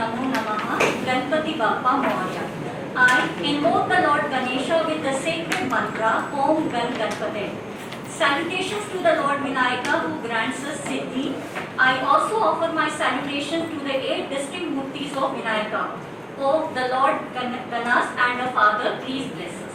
Namo Namaha, Ganpati Bappa Moria. I invoke the Lord Ganesha with the sacred mantra Om Gan Ganpate. Salutations to the Lord Vinayaka who grants us Siddhi. I also offer my salutations to the 8 distinct Murtis of Vinayaka. Oh, the Lord Ganas and the Father, please bless us.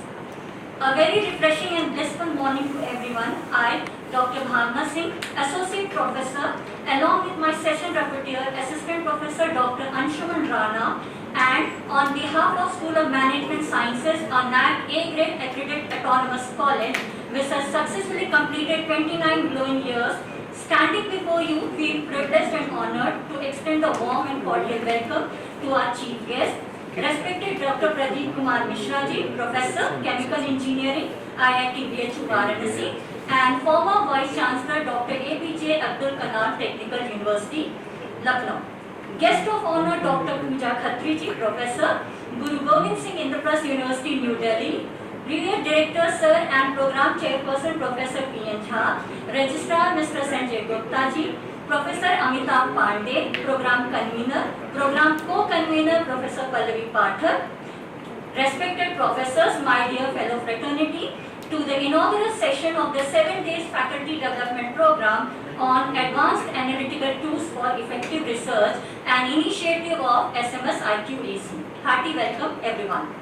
A very refreshing and blissful morning to everyone. I, Dr. Bhavna Singh, Associate Professor, along with my session rapporteur, Assistant Professor Dr. Anshuman Rana, and on behalf of School of Management Sciences, a NAC A-grade accredited autonomous college, which has successfully completed 29 glowing years, standing before you, feel privileged and honored to extend a warm and cordial welcome to our chief guest, respected Dr. Mishra ji, Professor, Chemical Engineering, IIT Varanasi, and former Vice Chancellor Dr. APJ Abdul Kalam Technical University, Lucknow. Guest of honor Dr. Pooja Khatri ji, Professor, Guru Govind Singh Indraprastha University, New Delhi, Brigadier Director Sir and Program Chairperson Professor P.N. Jha, Registrar Mr. Sanjay Gupta ji, Professor Amitabh Pandey, Program Convener, Program Co-Convener Professor Pallavi Pathak, respected professors, my dear fellow fraternity, to the inaugural session of the 7 days Faculty Development Program on Advanced Analytical Tools for Effective Research, an initiative of SMS IQAC. Hearty welcome everyone.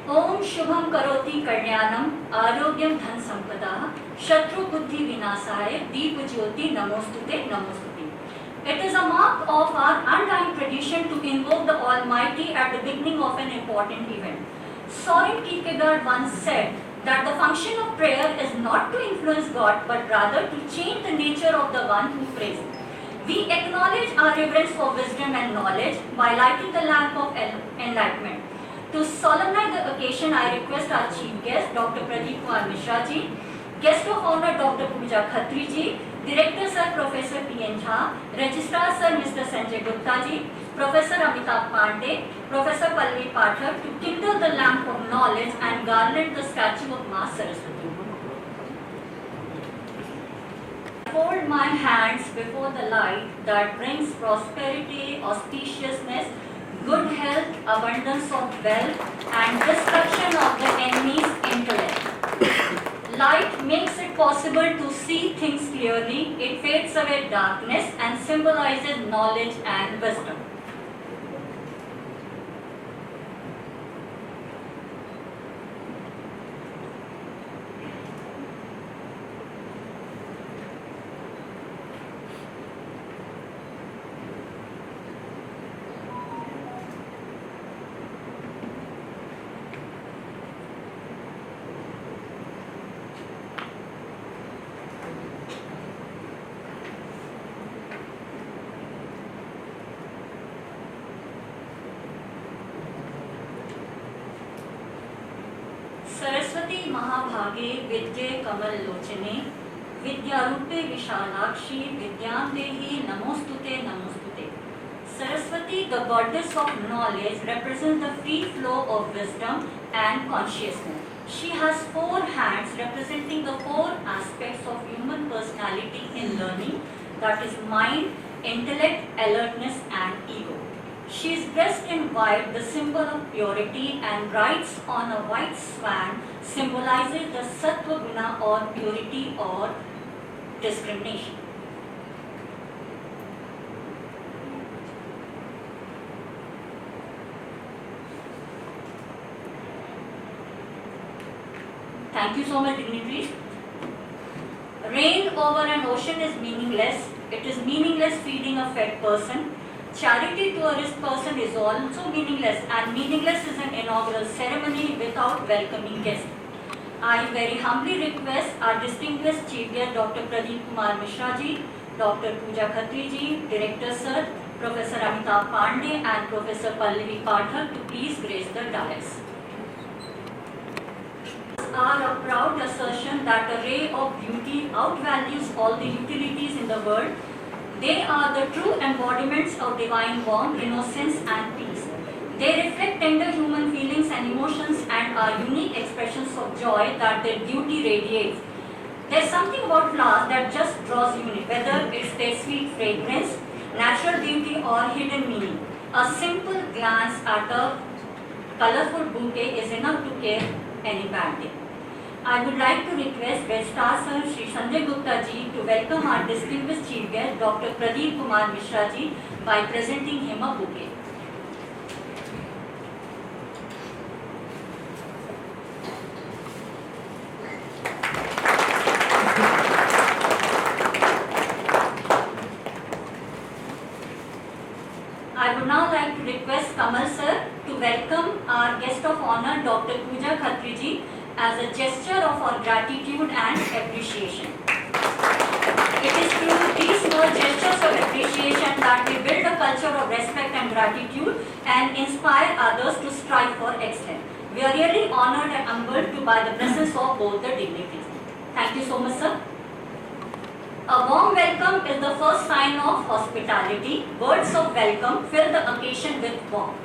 Om Shubham Karoti Kalyanam Arogyam Dhan Sampada Shatru Buddhi Vinasaya Deep Jyoti Namostute Namostute. It is a mark of our undying tradition to invoke the Almighty at the beginning of an important event. Soren Kierkegaard once said that the function of prayer is not to influence God but rather to change the nature of the one who prays. We acknowledge our reverence for wisdom and knowledge by lighting the lamp of enlightenment. To solemnize the occasion, I request our chief guest, Dr. Mishra ji, guest of honor, Dr. Pooja Khatri ji, Director Sir Professor P.N. Jha, Registrar Sir Mr. Sanjay Gupta ji, Professor Amitabh Pandey, Professor Pallavi Pathak to kindle the lamp of knowledge and garland the statue of Ma Saraswati. I fold my hands before the light that brings prosperity, auspiciousness, good health, abundance of wealth, and destruction of the enemy's intellect. Light makes it possible to see things clearly, it fades away darkness and symbolizes knowledge and wisdom. Saraswati महाभागे विद्ये कमल लोचने विद्यारूपे विशालाक्षी विद्यांदेहि नमोस्तुते नमोस्तुते. Saraswati, the goddess of knowledge, represents the free flow of wisdom and consciousness. She has 4 hands representing the 4 aspects of human personality in learning, that is mind, intellect, alertness and ego. She is dressed in white, the symbol of purity, and rides on a white swan, symbolizes the sattva guna or purity or discrimination. Thank you so much, dignitaries. Rain over an ocean is meaningless. It is meaningless feeding a fed person. Charity to a rich person is also meaningless, and meaningless is an inaugural ceremony without welcoming guests. I very humbly request our distinguished chief guest, Dr. Mishra ji, Dr. Pooja Khatri ji, Director Sir, Professor Amitabh Pandey and Professor Pallavi Pathak to please grace the dais. Are a proud assertion that a ray of beauty outvalues all the utilities in the world. They are the true embodiments of divine warmth, innocence and peace. They reflect tender human feelings and emotions and are unique expressions of joy that their beauty radiates. There's something about flowers that just draws you in, whether it's their sweet fragrance, natural beauty or hidden meaning. A simple glance at a colorful bouquet is enough to cure any bad day. I would like to request Guest Star Sir Shri Sanjay Gupta ji to welcome our distinguished chief guest Dr. Pradeep Kumar Mishra ji by presenting him a bouquet. I would now like to request Kamal sir to welcome our guest of honor Dr. Pooja Khatri ji as a gesture of our gratitude and appreciation. It is through these small gestures of appreciation that we build a culture of respect and gratitude and inspire others to strive for excellence. We are really honored and humbled to by the presence of both the dignitaries. Thank you so much, sir. A warm welcome is the first sign of hospitality. Words of welcome fill the occasion with warmth.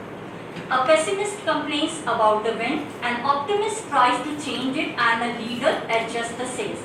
A pessimist complains about the wind, an optimist tries to change it, and a leader adjusts the sails.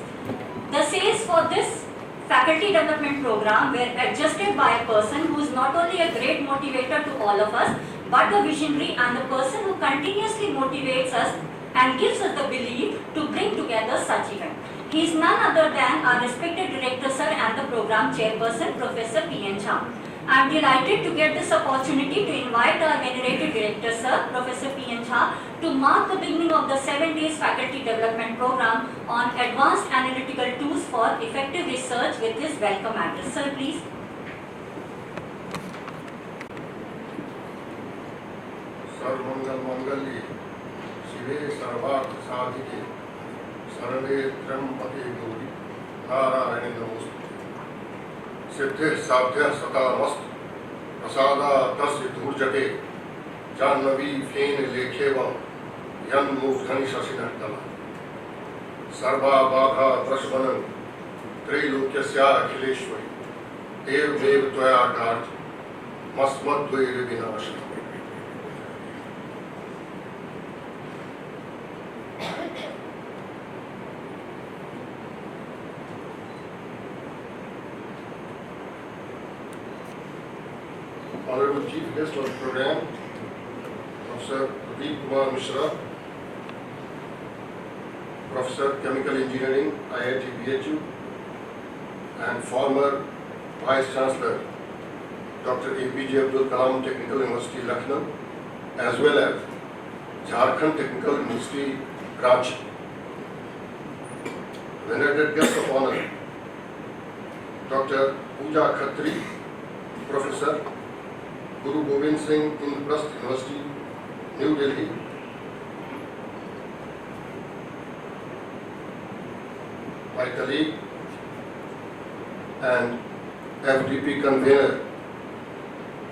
The sails for this faculty development program were adjusted by a person who is not only a great motivator to all of us, but a visionary and the person who continuously motivates us and gives us the belief to bring together such events. He is none other than our respected director sir and the program chairperson Professor P.N. Jha. I am delighted to get this opportunity to invite our venerated director sir Professor P.N. Jha to mark the beginning of the 7 days faculty development program on advanced analytical tools for effective research with his welcome address. Sir, please. सर्वमंगल मंगल्ये शिवे सर्वार्थ साधिके शरणे त्र्यंबके गौरी नारायणे नमोस्तुते सिद्धे साध्य सदा मस्त प्रसादा तस्य धूर्जटे जाह्नवी फेन लेखेवं यन्मूर्धनि शशिनर्तला सर्वा बाधा प्रशमनं त्रैलोक्यस्याखिलेश्वरी एवमेव त्वया कार्य मस्मद्वैर विनाशनम्. Honorable Chief Guest of the program, Professor Pradeep Kumar Mishra, Professor Chemical Engineering, IIT BHU, and former Vice Chancellor, Dr. APJ Abdul Kalam Technical University, Lucknow, as well as Jharkhand Technical University, Ranchi. Venerated guest of honor, Dr. Pooja Khatri, Professor, Guru Govind Singh Indraprastha University, New Delhi. My colleague and FDP convener,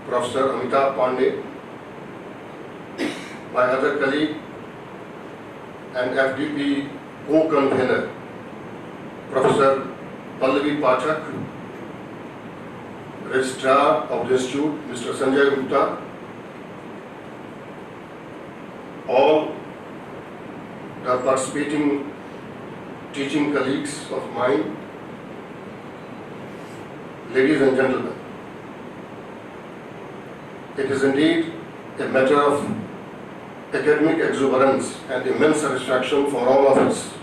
Professor Amitabh Pandey. My other colleague and FDP co-convener, Professor Pallavi Pachak. Registrar of the Institute, Mr. Sanjay Gupta, all the participating teaching colleagues of mine, ladies and gentlemen, it is indeed a matter of academic exuberance and immense satisfaction for all of us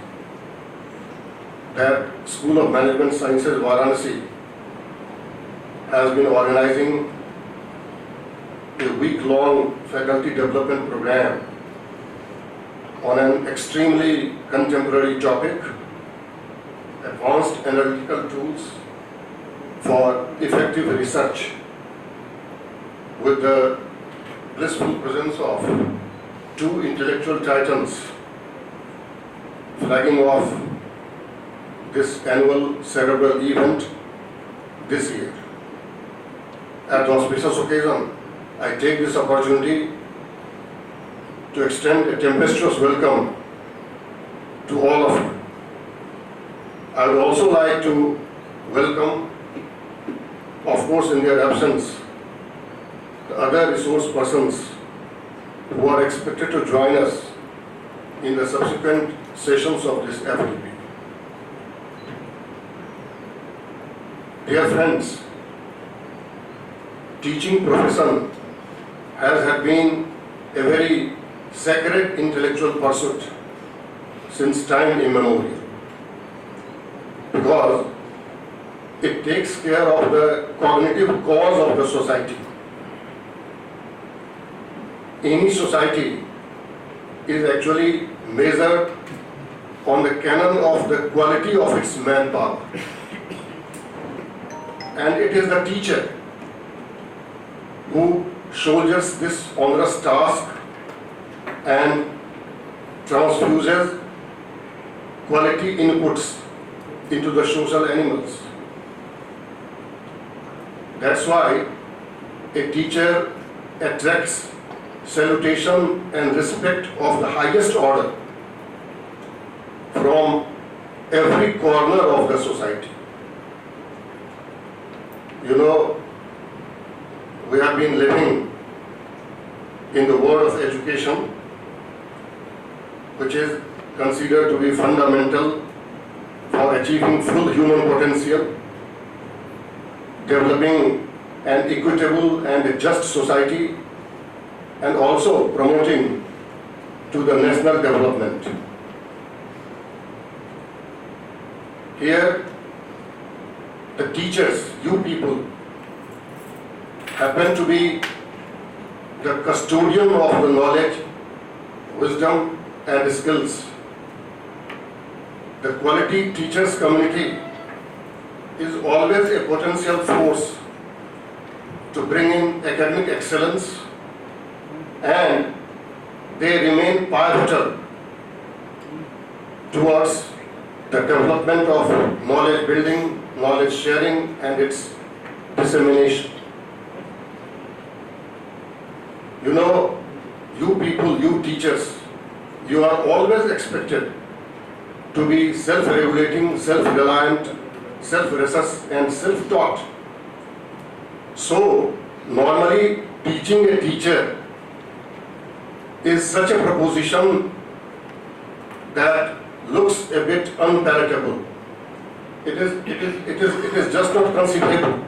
that School of Management Sciences Varanasi has been organizing a week-long faculty development program on an extremely contemporary topic, advanced analytical tools for effective research, with the blissful presence of two intellectual titans flagging off this annual cerebral event this year. At the auspicious occasion, I take this opportunity to extend a tempestuous welcome to all of you. I would also like to welcome, of course in their absence, the other resource persons who are expected to join us in the subsequent sessions of this FDP. Dear friends, teaching profession has been a very sacred intellectual pursuit since time immemorial, because it takes care of the cognitive cause of the society. Any society is actually measured on the canon of the quality of its manpower. And it is the teacher who shoulders this onerous task and transfuses quality inputs into the social animals. That's why a teacher attracts salutation and respect of the highest order from every corner of the society. You know, we have been living in the world of education, which is considered to be fundamental for achieving full human potential, developing an equitable and a just society, and also promoting to the national development. Here, the teachers, you people, happen to be the custodian of the knowledge, wisdom, and skills. The quality teachers community is always a potential force to bring in academic excellence, and they remain pivotal towards the development of knowledge building, knowledge sharing, and its dissemination. You know, you people, you teachers, you are always expected to be self-regulating, self-reliant, self-research, and self-taught. So, normally teaching a teacher is such a proposition that looks a bit unpalatable. It is just not considerable.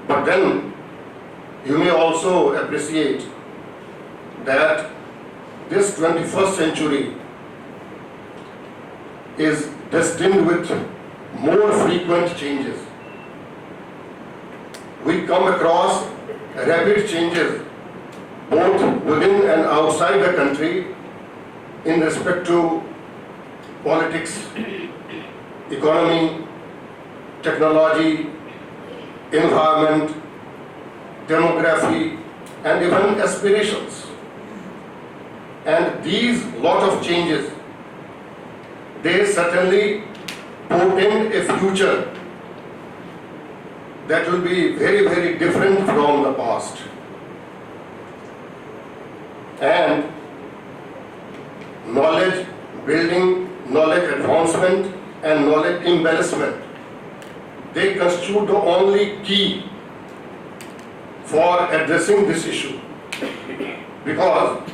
But then you may also appreciate that this 21st century is destined with more frequent changes. We come across rapid changes both within and outside the country in respect to politics, economy, technology, environment, demography, and even aspirations. And these lot of changes, they certainly portend a future that will be very, very different from the past. And knowledge building, knowledge advancement, and knowledge embellishment, they constitute the only key for addressing this issue, because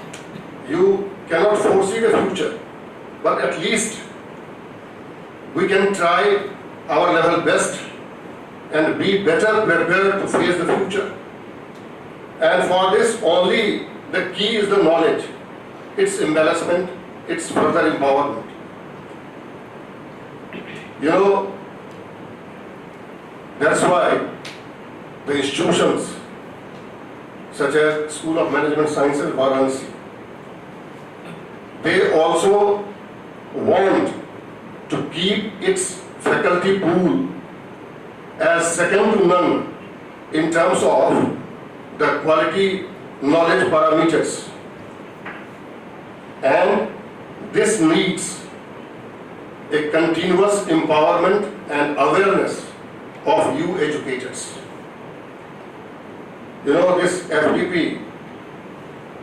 you cannot foresee the future, but at least we can try our level best and be better prepared to face the future. And for this, only the key is the knowledge, its embellishment, its further empowerment. You know, that's why the institutions such as School of Management Sciences, Varanasi, they also want to keep its faculty pool as second to none in terms of the quality knowledge parameters. And this needs a continuous empowerment and awareness of you educators. You know, this FDP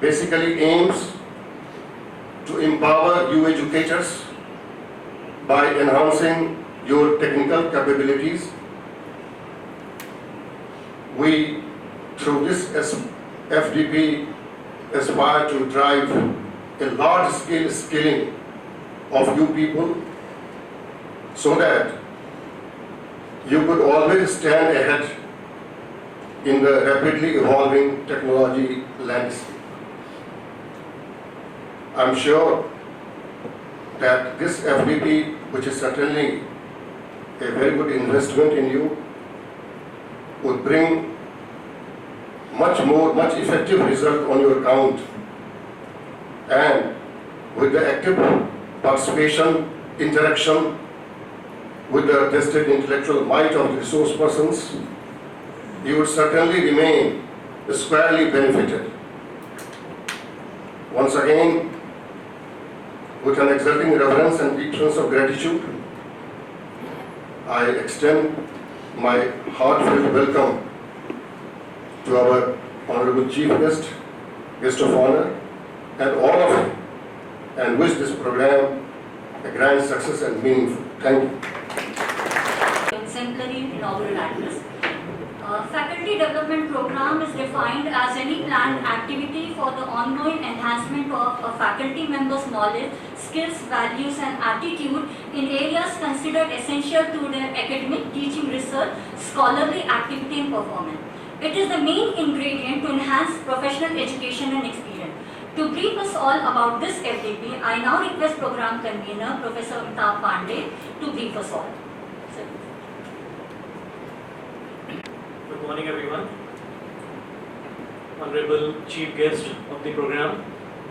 basically aims to empower you educators by enhancing your technical capabilities. We, through this FDP, aspire to drive a large-scale skilling of you people so that you could always stand ahead in the rapidly evolving technology landscape. I'm sure that this FDP, which is certainly a very good investment in you, would bring much effective result on your account, and with the active participation, interaction with the tested intellectual might of the resource persons, you would certainly remain squarely benefited. Once again, with an exulting reverence and deep sense of gratitude, I extend my heartfelt welcome to our Honorable Chief Guest, Guest of Honor, and all of you, and wish this program a grand success and meaningful. Thank you. Exemplary inaugural address. Faculty development program is defined as any planned activity for the ongoing enhancement of a faculty member's knowledge, skills, values and attitude in areas considered essential to their academic, teaching, research, scholarly activity and performance. It is the main ingredient to enhance professional education and experience. To brief us all about this FDP, I now request Program Convener Professor Amitabh Pandey to brief us all. Good morning, everyone. Honorable Chief Guest of the program,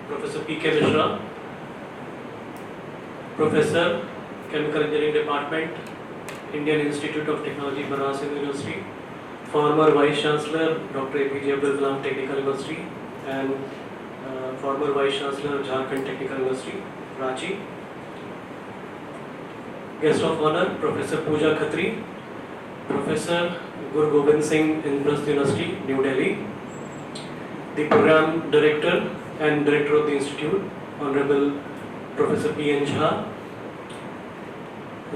Professor P.K. Mishra, Professor, Chemical Engineering Department, Indian Institute of Technology, Varanasi University, former Vice Chancellor, Dr. APJ Abdul Kalam Technical University, and former Vice Chancellor, Jharkhand Technical University, Ranchi. Guest of Honor, Professor Pooja Khatri, Professor Govind Singh, Indraprastha University, New Delhi. The Program Director and Director of the Institute, Honorable Professor P.N. Jha.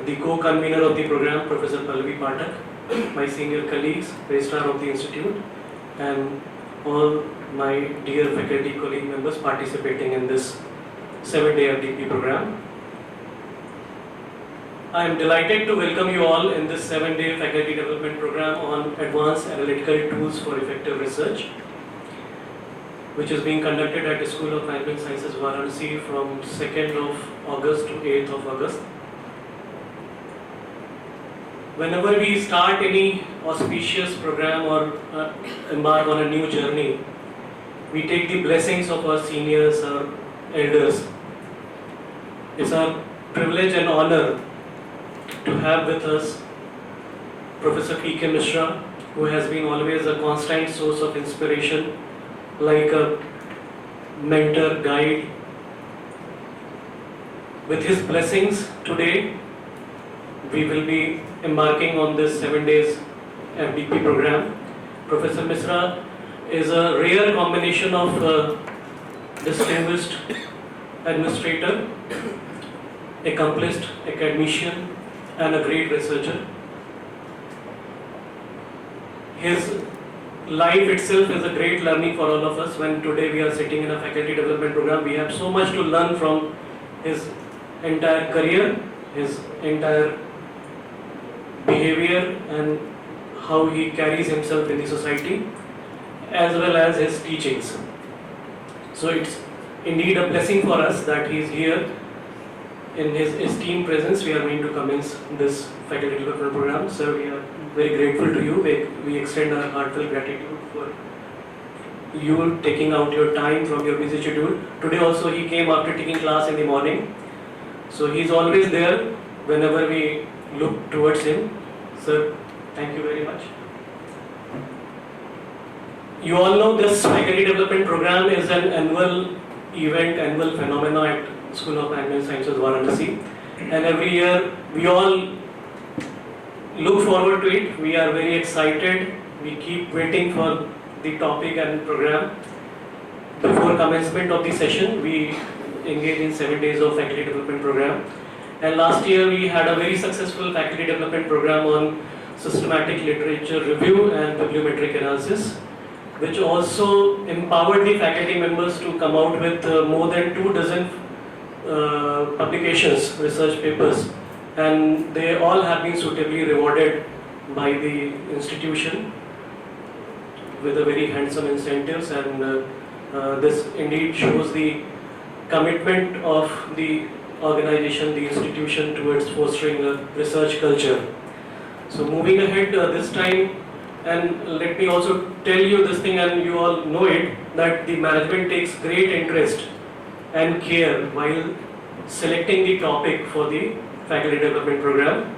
The Co-Convener of the program, Professor Pallavi Pathak, my senior colleagues, Registrar of the Institute, and all my dear faculty colleague members participating in this 7-day FDP program. I am delighted to welcome you all in this 7-day faculty development program on advanced analytical tools for effective research, which is being conducted at the School of Management Sciences, Varanasi from 2nd of August to 8th of August. Whenever we start any auspicious program or embark on a new journey, we take the blessings of our seniors, our elders. It's our privilege and honor to have with us Professor P.K. Mishra, who has been always a constant source of inspiration, like a mentor, guide. With his blessings today, we will be embarking on this 7 days FDP program. Professor Mishra is a rare combination of distinguished administrator, accomplished academician, and a great researcher. His life itself is a great learning for all of us. When today we are sitting in a faculty development program, we have so much to learn from his entire career, his entire behavior, and how he carries himself in the society, as well as his teachings. So it's indeed a blessing for us that he is here. In his esteemed presence, we are going to commence this faculty development program. Sir, we are very grateful to you. We extend our heartfelt gratitude for you taking out your time from your busy schedule. Today also he came after taking class in the morning. So he's always there whenever we look towards him. Sir, thank you very much. You all know this faculty development program is an annual event, annual phenomena at School of Management Sciences, Varanasi, and every year we all look forward to it. We are very excited. We keep waiting for the topic and program. Before commencement of the session, we engage in 7 days of faculty development program. And last year we had a very successful faculty development program on systematic literature review and bibliometric analysis, which also empowered the faculty members to come out with more than 24 publications, research papers, and they all have been suitably rewarded by the institution. with a very handsome incentives, and this indeed shows the commitment of the organization, the institution towards fostering a research culture. So moving ahead this time, and let me also tell you this thing, and you all know it, that the management takes great interest and care while selecting the topic for the faculty development program.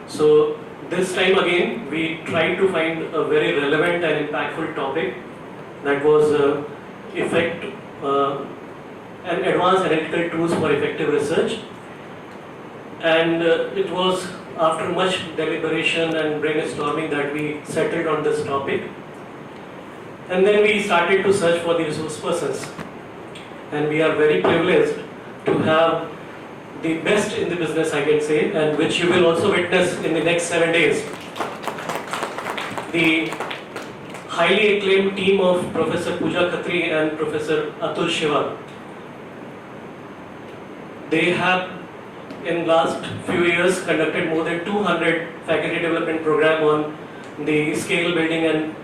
So this time again, we tried to find a very relevant and impactful topic, that was and advanced analytical tools for effective research. And it was after much deliberation and brainstorming that we settled on this topic. And then we started to search for the resource persons. And we are very privileged to have the best in the business, I can say, and which you will also witness in the next 7 days. The highly acclaimed team of Professor Pooja Khatri and Professor Atul Shiva. They have in last few years conducted more than 200 faculty development program on the scale building and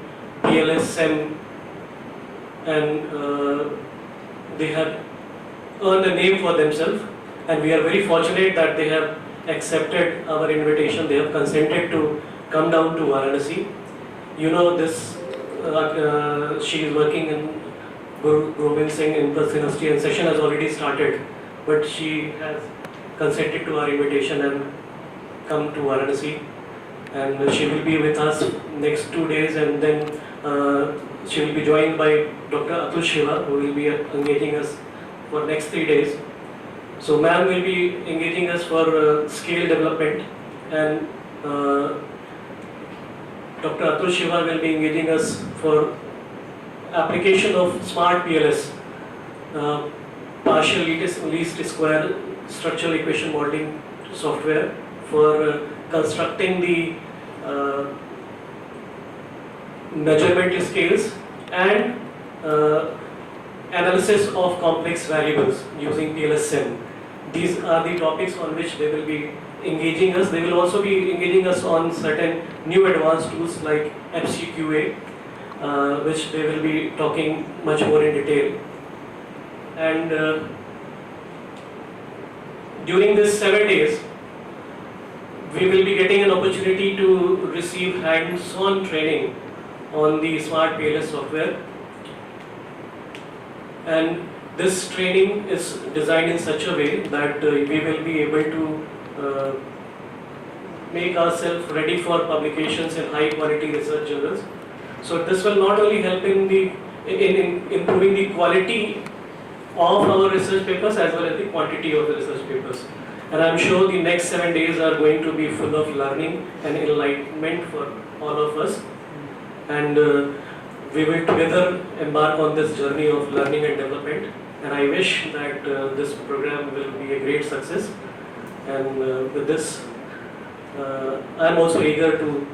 PLSM, and they have earned a name for themselves, and we are very fortunate that they have accepted our invitation. They have consented to come down to Varanasi. You know this, she is working in Govind Singh in University, and session has already started, but she has consented to our invitation and come to Varanasi, and she will be with us next 2 days, and then she will be joined by Dr. Atul Shiva, who will be engaging us for next 3 days. So ma'am will be engaging us for scale development, and Dr. Atul Shiva will be engaging us for application of smart PLS, partial least square structural equation modeling software for constructing the measurement scales and analysis of complex variables using PLSM. These are the topics on which they will be engaging us. They will also be engaging us on certain new advanced tools like FCQA, which they will be talking much more in detail. And during these 7 days, we will be getting an opportunity to receive hands-on training on the smart PLS software. And this training is designed in such a way that we will be able to make ourselves ready for publications in high quality research journals. So this will not only help in improving the quality of our research papers as well as the quantity of the research papers. And I'm sure the next 7 days are going to be full of learning and enlightenment for all of us. And we will together embark on this journey of learning and development. And I wish that this program will be a great success. And with this, I'm also eager to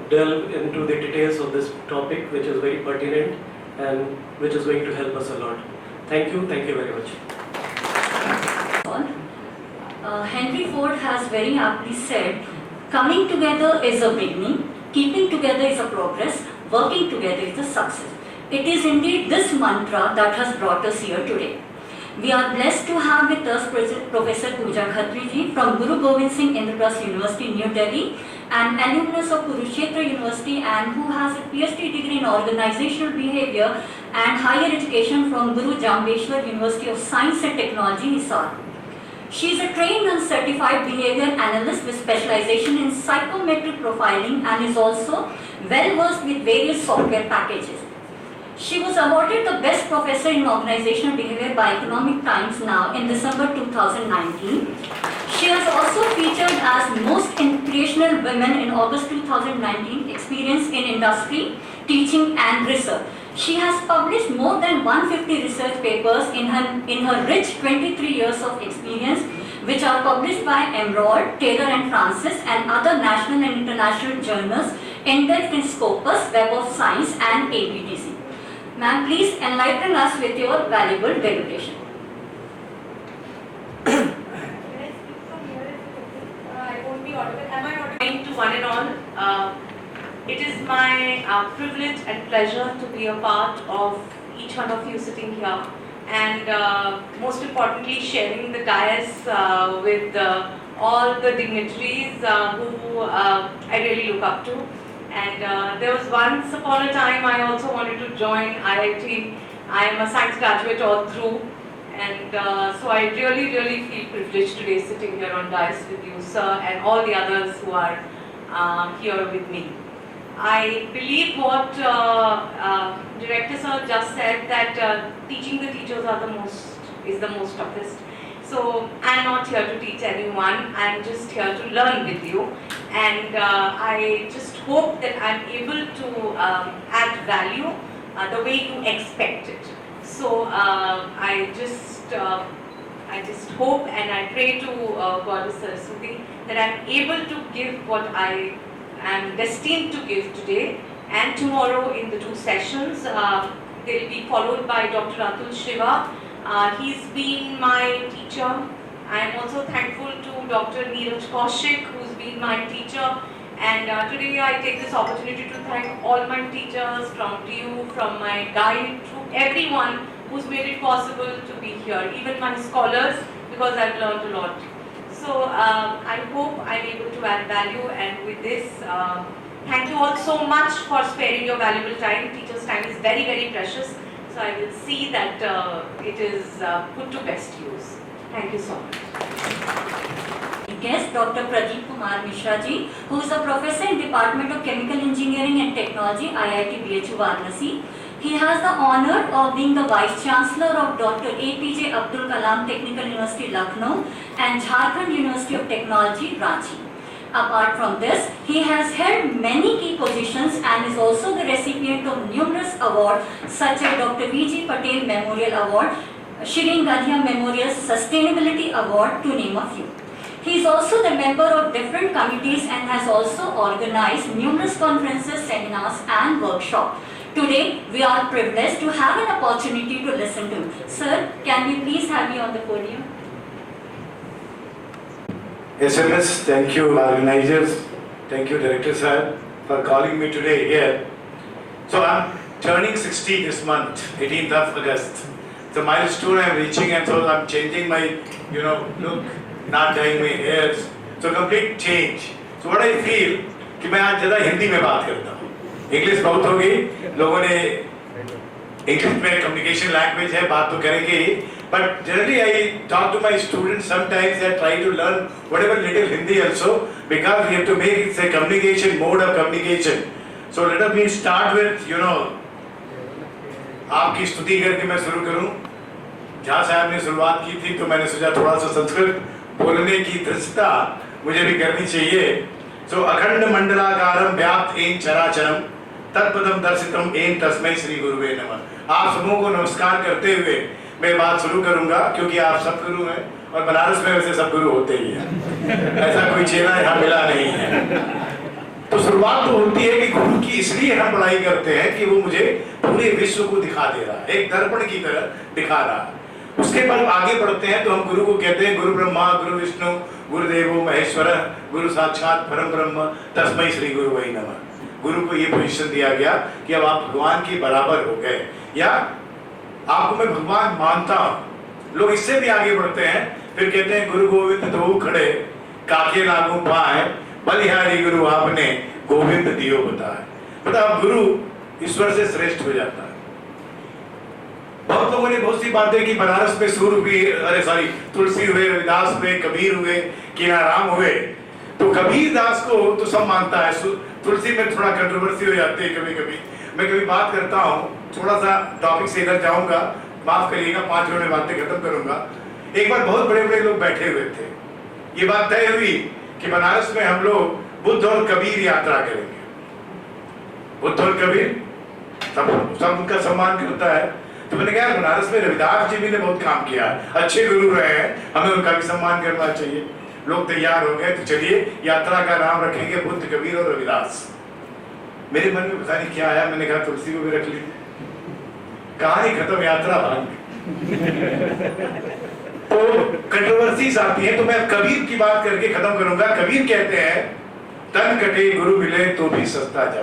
delve into the details of this topic, which is very pertinent and which is going to help us a lot. Thank you very much. Henry Ford has very aptly said, coming together is a beginning, keeping together is a progress, working together is a success. It is indeed this mantra that has brought us here today. We are blessed to have with us Professor Pooja Khatri ji from Guru Govind Singh Indraprastha University, New Delhi, an alumnus of Kurukshetra University, and who has a PhD degree in organizational behavior and higher education from Guru Jambeshwar University of Science and Technology, Hisar. She is a trained and certified behavior analyst with specialization in psychometric profiling and is also well versed with various software packages. She was awarded the Best Professor in Organizational Behavior by Economic Times now in December 2019. She has also featured as Most Inspirational Women in August 2019, Experience in Industry, Teaching and Research. She has published more than 150 research papers in her rich 23 years of experience, which are published by Emerald, Taylor and Francis and other national and international journals, indexed in Scopus, Web of Science and APTC. Ma'am, please enlighten us with your valuable delegation. Can I speak from here? I won't be audible. Am I audible? To one and all, It is my privilege and pleasure to be a part of each one of you sitting here, and most importantly sharing the dais with all the dignitaries who I really look up to. And there was once upon a time I also wanted to join IIT. I am a science graduate all through, and so I really feel privileged today sitting here on dais with you, sir, and all the others who are here with me. I believe what Director Sir just said, that teaching the teachers is the most toughest. So I'm not here to teach anyone, I'm just here to learn with you, and I just hope that I'm able to add value the way you expect it. So I just hope and I pray to Goddess Saraswati that I'm able to give what I am destined to give today and tomorrow in the 2 sessions. They'll be followed by Dr. Atul Shiva. He's been my teacher. I am also thankful to Dr. Neeraj Kaushik, who's been my teacher. And today I take this opportunity to thank all my teachers, from you, from my guide, to everyone who's made it possible to be here, even my scholars, because I've learned a lot. So I hope I'm able to add value, and with this, thank you all so much for sparing your valuable time. Teachers' time is very precious, so I will see that it is put to best use. Thank you so much. Guest Dr. Pradeep Kumar Mishra ji, who is a professor in Department of Chemical Engineering and Technology, IIT BHU Varanasi. He has the honor of being the Vice Chancellor of Dr. APJ Abdul Kalam Technical University, Lucknow, and Jharkhand University of Technology, Ranchi. Apart from this, he has held many key positions and is also the recipient of numerous awards such as Dr. V.G. Patel Memorial Award, Shireen Gadhia Memorial Sustainability Award, to name a few. He is also the member of different committees and has also organized numerous conferences, seminars and workshops. Today, we are privileged to have an opportunity to listen to him. Sir, can we please have you on the podium? SMS, thank you organizers, thank you Director Sir for calling me today here. So I'm turning 60 this month, 18th of August. It's a milestone I'm reaching, and so I'm changing my, look, not dyeing my hairs. So complete change. So what I feel, कि मैं आज ज़्यादा हिंदी में बात करता हूँ. English बहुत हो गई, लोगों ने इंग्लिश में कम्युनिकेशन लैंग्वेज है, बात तो करेंगे ही. But generally I talk to my students sometimes and try to learn whatever little Hindi also, because we have to make it a communication, mode of communication. So let me start with, आपकी स्तुति करके मैं शुरू करूं. जहाँ से आपने शुरुआत की थी तो मैंने सोचा थोड़ा सा संस्कृत बोलने की धृष्टता मुझे भी करनी चाहिए. So अखंड मंडलाकारं व्याप्त येन चराचरं तत्पदं दर्शितं येन तस्मै श्री गुरुवे नमः. आप सबों को नमस्कार करते हुए मैं बात शुरू करूंगा, क्योंकि आप सब गुरु हैं और बनारस में वैसे सब गुरु होते ही हैं, ऐसा कोई चेला यहाँ मिला नहीं है. तो शुरुआत तो होती है कि गुरु की इसलिए हम पढ़ाई करते हैं कि वो मुझे पूरे विश्व को दिखा दे रहा है, एक दर्पण की तरह दिखा रहा है. उसके बाद आगे बढ़ते हैं तो हम गुरु को कहते हैं गुरु ब्रह्मा गुरु विष्णु गुरुदेवो महेश्वर गुरु साक्षात परम ब्रह्म तस्मै श्री गुरुवे नमः. गुरु को ये पोजीशन दिया गया कि अब आप भगवान के बराबर हो गए, या आपको मैं भगवान मानता हूं. लोग इससे भी आगे बढ़ते हैं, फिर कहते हैं गुरु गोविंद दो खड़े काके लागू पाए बलिहारी गुरु आपने गोविंद दियो बताए. मतलब गुरु ईश्वर से श्रेष्ठ हो जाता है. बहुत लोगों ने बहुत सी बातें की, बनारस में सूर हुए, तुलसी हुए, रविदास हुए, कबीर हुए, कीनाराम हुए. तो कबीर दास को तो सब मानता है, तुलसी में थोड़ा कंट्रोवर्सी हो जाती है कभी कभी. मैं कभी बात करता हूँ, थोड़ा सा टॉपिक से इधर जाऊंगा, माफ करिएगा, 5 मिनट में बातें खत्म करूंगा. एक बार बहुत बड़े बड़े लोग बैठे हुए थे, ये बात तय हुई कि बनारस में हम लोग बुद्ध और कबीर यात्रा करेंगे. बुद्ध और कबीर सब उनका सम्मान करता है. तो मैंने कहा बनारस में रविदास जी भी ने बहुत काम किया, अच्छे गुरु रहे हैं, हमें उनका भी सम्मान करना चाहिए. लोग तैयार हो गए, तो चलिए यात्रा का नाम रखेंगे बुद्ध कबीर और रविदास. मेरे मन में पता नहीं क्या आया, मैंने कहा तुलसी को भी रख ली. कहानी खत्म, यात्रा भाग. तो कंट्रोवर्सीज आती है, तो मैं कबीर की बात करके खत्म करूंगा. कबीर कहते हैं तन कटे गुरु मिले तो भी सस्ता जा,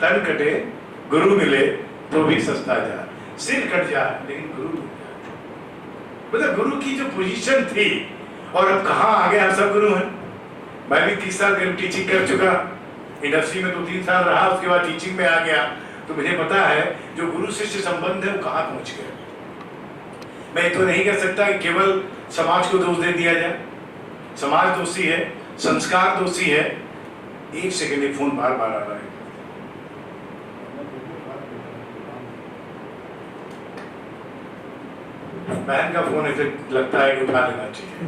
तन कटे गुरु मिले तो भी सस्ता जा, सिर कट जा लेकिन गुरु मिल जा। मतलब गुरु की जो पोजीशन थी, और अब कहाँ आ गए हम सब गुरु हैं। मैं भी 30 साल टीचिंग कर चुका, इंडस्ट्री में 2-3 साल रहा, उसके बाद टीचिंग में आ गया, तो मुझे पता है जो गुरु शिष्य संबंध है वो कहाँ पहुंच गया। मैं तो नहीं कह सकता कि केवल समाज को दोष दे दिया जाए, समाज दोषी है, संस्कार दोषी है। एक सेकेंड, एक फोन बार बार आ रहा है। बहन का फोन ऐसे लगता है कि उठा लेना चाहिए।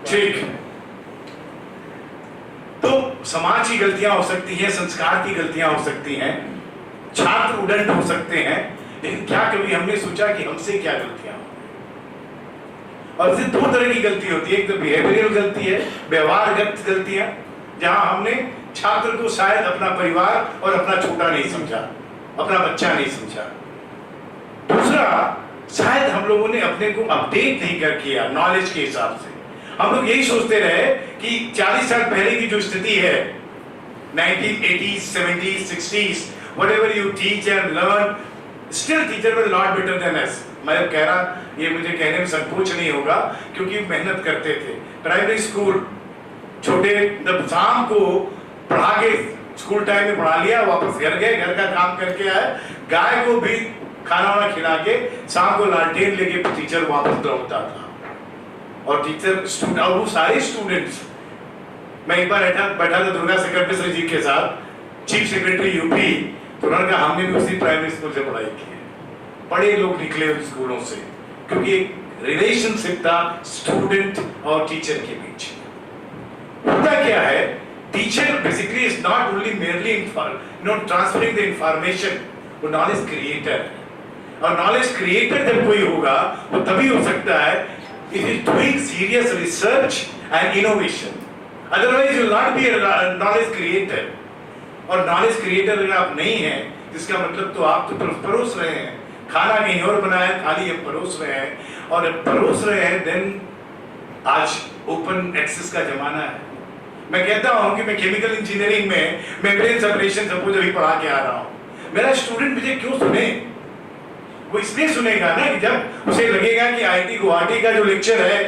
ठीक, तो समाज की गलतियां हो सकती हैं, संस्कार की गलतियां हो सकती हैं, छात्र उडंट हो सकते हैं, लेकिन क्या कभी हमने सोचा कि हमसे क्या गलतियां हो? और इसे 2 तरह की गलती होती है, एक तो बिहेवियरल गलती है, व्यवहारगत गलतियां, जहां हमने छात्र को शायद अपना परिवार और अपना छोटा नहीं समझा, अपना बच्चा नहीं समझा। दूसरा, शायद हम लोगों ने अपने को अपडेट नहीं कर किया नॉलेज के हिसाब से। हम लोग यही सोचते रहे कि 40 साल पहले की जो स्थिति है, 1980s, 70s, 60s, whatever you teach and learn, still teacher were lot better than us. मैं कह रहा, ये मुझे कहने में संकोच नहीं होगा, क्योंकि मेहनत करते थे। प्राइमरी स्कूल छोटे, जब शाम को पढ़ा के स्कूल टाइम में पढ़ा लिया, वापस घर गए, घर का काम करके आए, गाय को भी खाना वाना खिला के शाम को लालटेन लेके टीचर वापस लौटता था। और टीचर स्टूडेंट, और वो सारे स्टूडेंट्स, मैं एक बार बैठा था दुर्गा शेखर मिश्र जी के साथ, चीफ सेक्रेटरी यूपी, तो उन्होंने कहा हमने भी उसी प्राइमरी स्कूल से पढ़ाई की है। बड़े लोग निकले उन स्कूलों से, क्योंकि एक रिलेशनशिप था स्टूडेंट और टीचर के बीच। होता क्या है, teacher basically is not only merely transferring the information, वो नॉलेज क्रिएटर है। और नॉलेज क्रिएटर जब कोई होगा, वो तभी हो सकता है if is doing serious research and innovation, otherwise you will not be a knowledge creator. और नॉलेज क्रिएटर अगर आप नहीं हैं, जिसका मतलब तो आप तो परोस रहे हैं, खाना कहीं और बनाया, थाली हम परोस रहे हैं, और परोस रहे हैं, देन आज ओपन एक्सेस का जमाना है। मैं कहता हूं कि मैं केमिकल इंजीनियरिंग में मेम्ब्रेन सेपरेशन सपोज अभी पढ़ा के आ रहा हूं, मेरा स्टूडेंट मुझे क्यों सुने? वो इसलिए सुनेगा ना कि जब उसे लगेगा कि IIT गुवाहाटी का जो लेक्चर है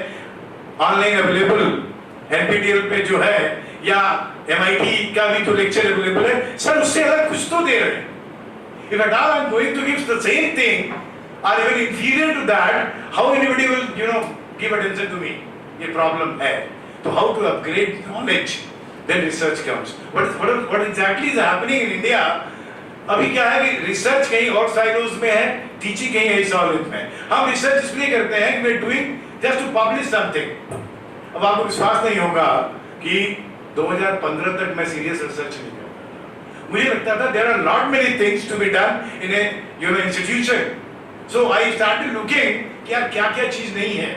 ऑनलाइन अवेलेबल NPTEL पे जो है, या MIT का भी जो लेक्चर अवेलेबल है, सर उससे अलग कुछ तो दे रहे हैं। If at all I'm going to give the same thing or even inferior to that, how anybody will give attention to me? ये problem है। तो how to upgrade knowledge? Then research comes. What exactly is happening in India? अभी क्या है कि research कहीं और silos में है, टीचिंग कहीं और साइलोज में है। हम रिसर्च इसलिए करते हैं कि we are doing just to publish something. अब आपको विश्वास नहीं होगा कि 2015 तक मैं सीरियस रिसर्च नहीं करता। मुझे लगता था there are lot many things to be done in a institution. So I started looking कि यार क्या क्या चीज नहीं है,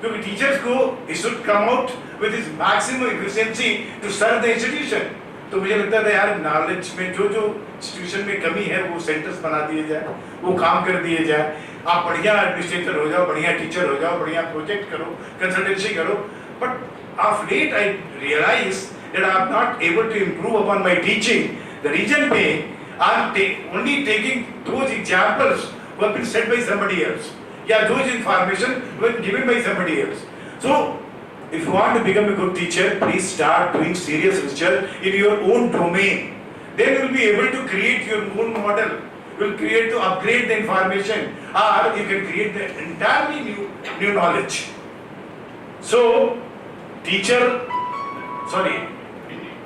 क्योंकि टीचर्स को he should come out with his maximum efficiency to serve the institution. तो मुझे लगता था यार नॉलेज में जो इंस्टीट्यूशन में कमी है वो सेंटर्स बना दिए जाए, वो काम कर दिए जाए, आप बढ़िया एडमिनिस्ट्रेटर हो जाओ, बढ़िया टीचर हो जाओ, बढ़िया प्रोजेक्ट करो, कंसल्टेंसी करो। But of late I realize that I am not able to improve upon my teaching. The reason being I am only taking those examples who have been said by somebody else, yeah, those information were given by somebody else. So if you want to become a good teacher, please start doing serious research in your own domain. Then you will be able to create your own model. You will create to upgrade the information, or you can create the entirely new knowledge. So,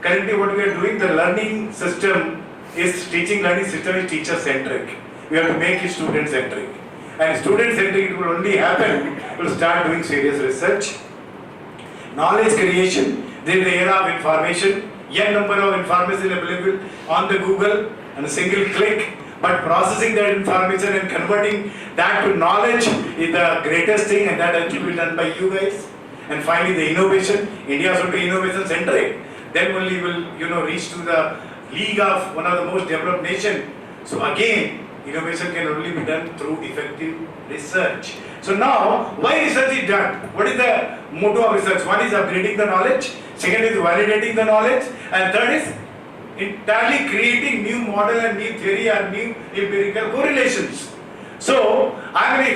currently what we are doing, the learning system is, teaching learning system is teacher centric. We have to make it student centric. And student centric it will only happen, we will start doing serious research. Knowledge creation, then the era of information, n number of information available on the Google and a single click, but processing that information and converting that to knowledge is the greatest thing, and that has to be done by you guys. And finally the innovation, India should be innovation centric, then only will reach to the league of one of the most developed nation. So again, Innovation can only be done through effective research. So now, why research is done? What is the motto of research? One is upgrading the knowledge, second is validating the knowledge, and third is entirely creating new model and new theory and new empirical correlations. So, I am an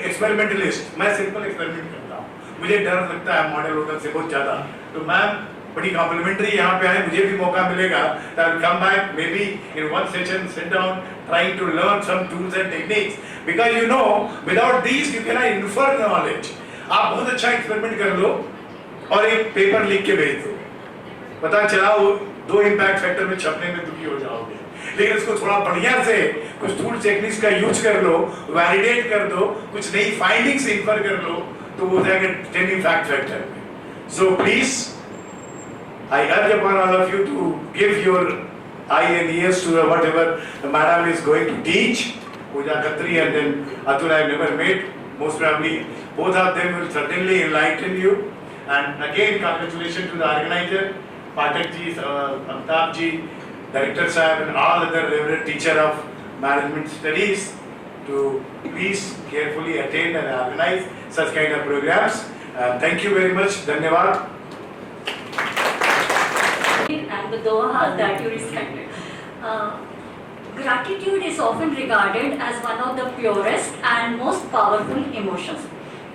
experimentalist. मैं simple experiment करता हूँ. मुझे डर लगता है model वोडल से बहुत ज़्यादा. तो मैम बड़ी कॉम्प्लीमेंट्री यहाँ पे आए, मुझे भी मौका मिलेगा. I will come back maybe in one session, sit down, trying to learn some tools and techniques. Because you know, without these you cannot infer knowledge. आप बहुत अच्छा एक्सपेरिमेंट कर लो और एक पेपर लिख के भेज दो. पता चला वो 2 इम्पैक्ट फैक्टर में छपने में दुखी हो जाओगे. लेकिन इसको थोड़ा बढ़िया से कुछ टूल टेक्निक्स का यूज कर लो, वैलिडेट कर दो, कुछ नई फाइंडिंग्स इन्फर कर लो, तो वो हो जाएगा 10 impact factor. So please I urge upon all of you to give your eye and ears to whatever the madam is going to teach. Pooja, Khatri, and then Atul I have never met. Most probably both of them will certainly enlighten you. And again, congratulations to the organizer, Pathak ji, Amitabh ji, Director Sahib, and all other reverend teacher of management studies to please carefully attend and organize such kind of programs. Thank you very much. Dhanyavad. And the doha that you recited. Gratitude is often regarded as one of the purest and most powerful emotions.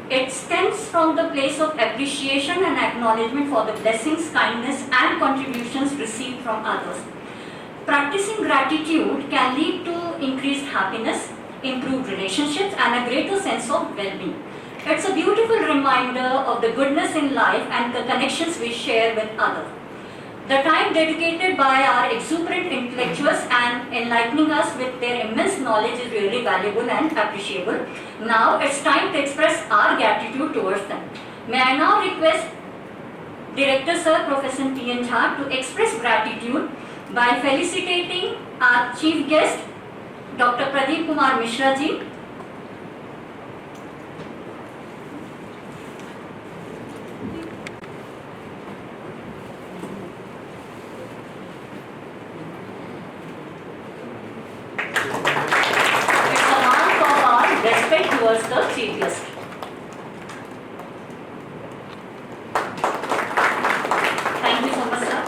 It stems from the place of appreciation and acknowledgement for the blessings, kindness, and contributions received from others. Practicing gratitude can lead to increased happiness, improved relationships, and a greater sense of well-being. It's a beautiful reminder of the goodness in life and the connections we share with others. The time dedicated by our exuberant intellectuals and enlightening us with their immense knowledge is really valuable and appreciable. Now it's time to express our gratitude towards them. May I now request Director Sir Professor T.N. Jha to express gratitude by felicitating our Chief Guest, Dr. Pradeep Kumar Mishra ji. Towards the Chief Guest. Thank you so much, sir.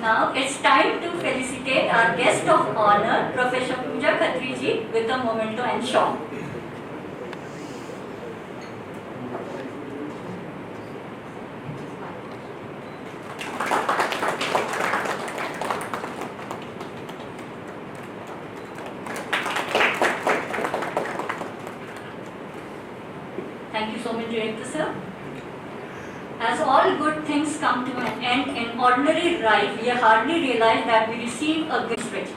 Now it's time to felicitate our guest of honor, Professor Pooja Khatri ji, with a memento and shawl. Thank you so much, Director Sir. As all good things come to an end in ordinary life, we hardly realize that we receive a good stretch.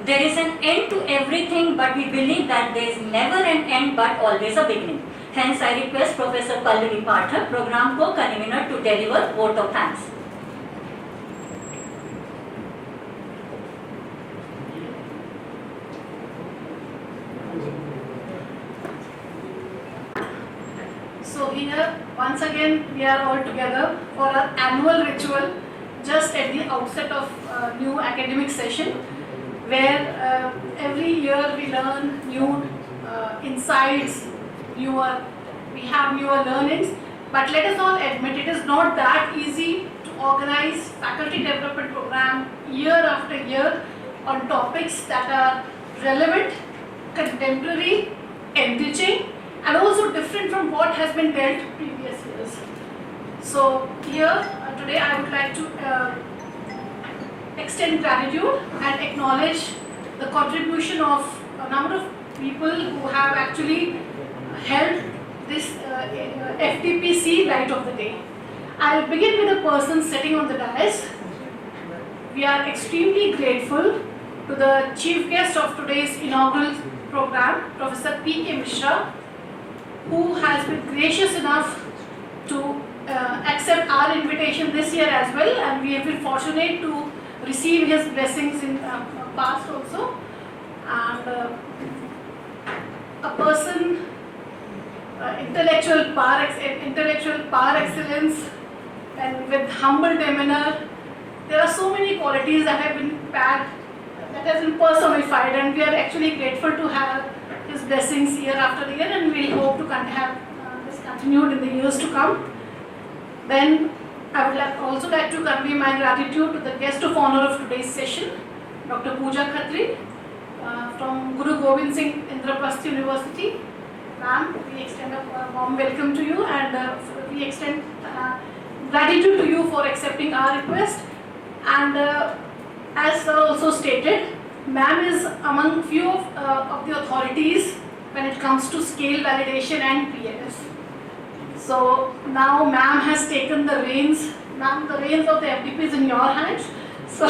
There is an end to everything, but we believe that there is never an end but always a beginning. Hence, I request Professor Pallavi Pathak, Program Co-Convener, to deliver vote of thanks. So here, once again, we are all together for our annual ritual just at the outset of a new academic session, where every year we learn new insights, we have newer learnings. But let us all admit, it is not that easy to organize faculty development program year after year on topics that are relevant, contemporary, enriching, and also different from what has been dealt previous years. So here today I would like to extend gratitude and acknowledge the contribution of a number of people who have actually held this FTPC Light of the Day. I'll begin with a person sitting on the dais. We are extremely grateful to the chief guest of today's inaugural program, Professor P.K. Mishra, who has been gracious enough to accept our invitation this year as well, and we have been fortunate to receive his blessings in past also. And a person, intellectual par excellence, and with humble demeanor, there are so many qualities that have been packed, that has been personified, and we are actually grateful to have his blessings year after year, and we hope to have this continued in the years to come. Then I would also like to convey my gratitude to the guest of honor of today's session, Dr. Pooja Khatri from Guru Govind Singh, Indraprastha University. Ma'am, we extend a warm welcome to you, and we extend gratitude to you for accepting our request. And as sir also stated, ma'am is among few of the authorities when it comes to scale validation and PLS. So now ma'am has taken the reins. Ma'am, the reins of the FDP is in your hands. So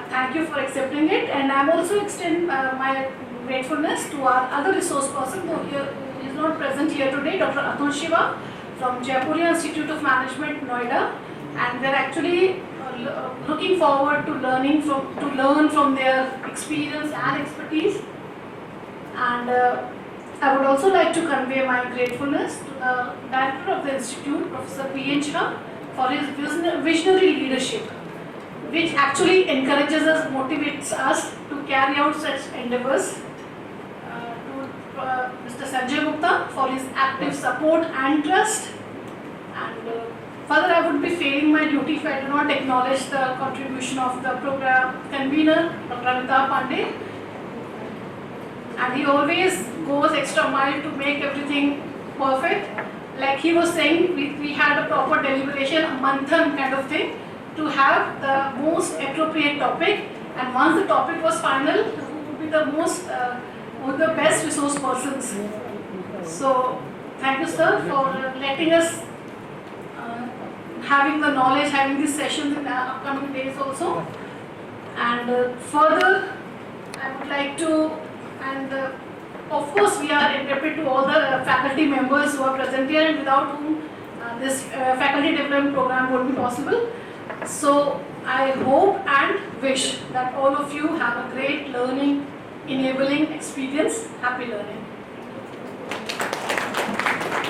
thank you for accepting it, and I'm also extend my gratefulness to our other resource person, though he is not present here today, Dr. Atul Shiva from Jaipur Institute of Management, Noida, and we're actually looking forward to learn from their experience and expertise. And I would also like to convey my gratefulness to the director of the institute, Professor P. Singh, for his visionary leadership, which actually encourages us, motivates us to carry out such endeavors. To Mr. Sanjay Gupta for his active support and trust. And further, I would be failing my duty if I do not acknowledge the contribution of the program convener, Dr. Amita Pandey. And he always goes extra mile to make everything perfect. Like he was saying, we had a proper deliberation, a manthan kind of thing, to have the most appropriate topic, and once the topic was final, who would be the the best resource persons. So thank you, sir, for letting us having the knowledge, having these sessions in the upcoming days also. And further, I would like to, and of course we are indebted to all the faculty members who are present here, and without whom this faculty development program would be possible. So I hope and wish that all of you have a great learning, enabling experience. Happy learning.